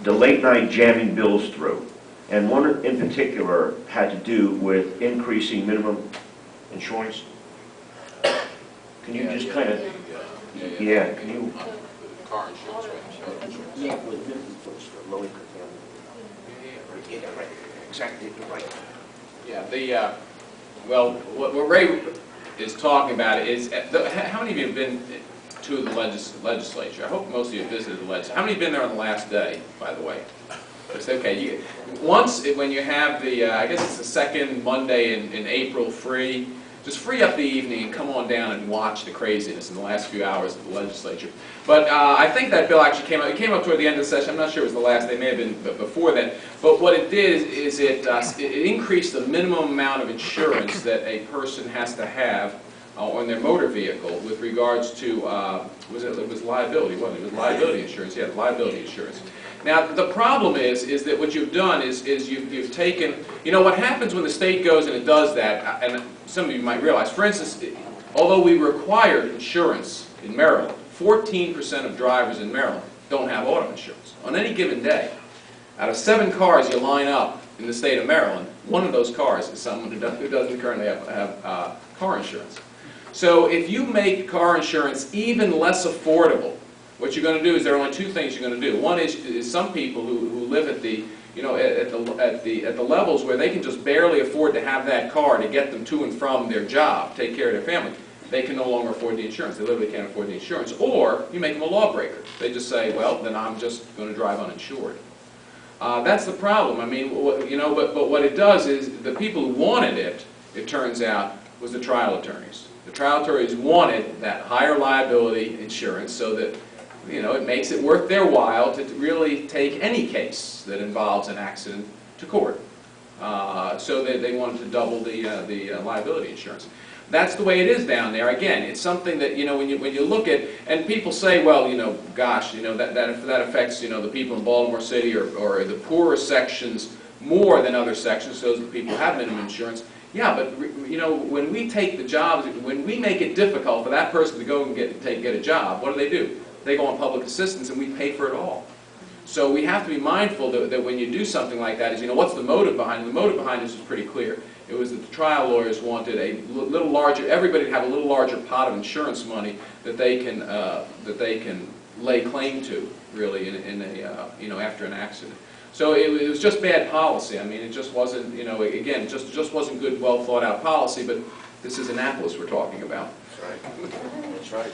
the late night jamming bills through. And one in particular had to do with increasing minimum insurance. Can you just kind of, yeah, can you? Car insurance, right? Yeah, with minimum insurance for low income family. Yeah, right, exactly, right. Yeah, well, what Ray is talking about is, how many of you have been to the legislature? I hope most of you have visited the legislature. How many have been there on the last day, by the way? It's okay. Once, when you have the, I guess it's the second Monday in April free, just free up the evening and come on down and watch the craziness in the last few hours of the legislature. But I think that bill actually came up. It came up toward the end of the session. I'm not sure it was the last. They may have been before that. But what it did is it increased the minimum amount of insurance that a person has to have on their motor vehicle with regards to it was liability, wasn't it? It was liability insurance. Yeah, liability insurance. Now the problem is that what you've done is you've taken, you know, what happens when the state goes and it does that, and some of you might realize, for instance, although we require insurance in Maryland, 14% of drivers in Maryland don't have auto insurance. On any given day, out of 7 cars you line up in the state of Maryland, one of those cars is someone who doesn't currently have car insurance. So if you make car insurance even less affordable, what you're going to do is there are only 2 things you're going to do. One is some people who live at the, you know, at the levels where they can just barely afford to have that car to get them to and from their job, take care of their family. They can no longer afford the insurance. They literally can't afford the insurance. Or you make them a lawbreaker. They just say, well, then I'm just going to drive uninsured. That's the problem. I mean, you know, but what it does is the people who wanted it, it turns out, was the trial attorneys. The trial attorneys wanted that higher liability insurance so that, you know, it makes it worth their while to really take any case that involves an accident to court. So they wanted to double the liability insurance. That's the way it is down there. Again, it's something that, you know, when you look at, and people say, well, you know, gosh, you know, that affects, you know, the people in Baltimore City or the poorer sections more than other sections, those are the people who have minimum insurance. Yeah, but, you know, when we take the jobs, when we make it difficult for that person to go and get a job, what do? They go on public assistance and we pay for it all. So we have to be mindful that when you do something like that is, you know, what's the motive behind it? The motive behind this is pretty clear. It was that the trial lawyers wanted a little larger, everybody to have a little larger pot of insurance money that they can lay claim to, really, in a, you know, after an accident. So it was just bad policy. I mean, it just wasn't, you know, again, it just wasn't good, well thought out policy, but this is Annapolis we're talking about. That's right. That's right.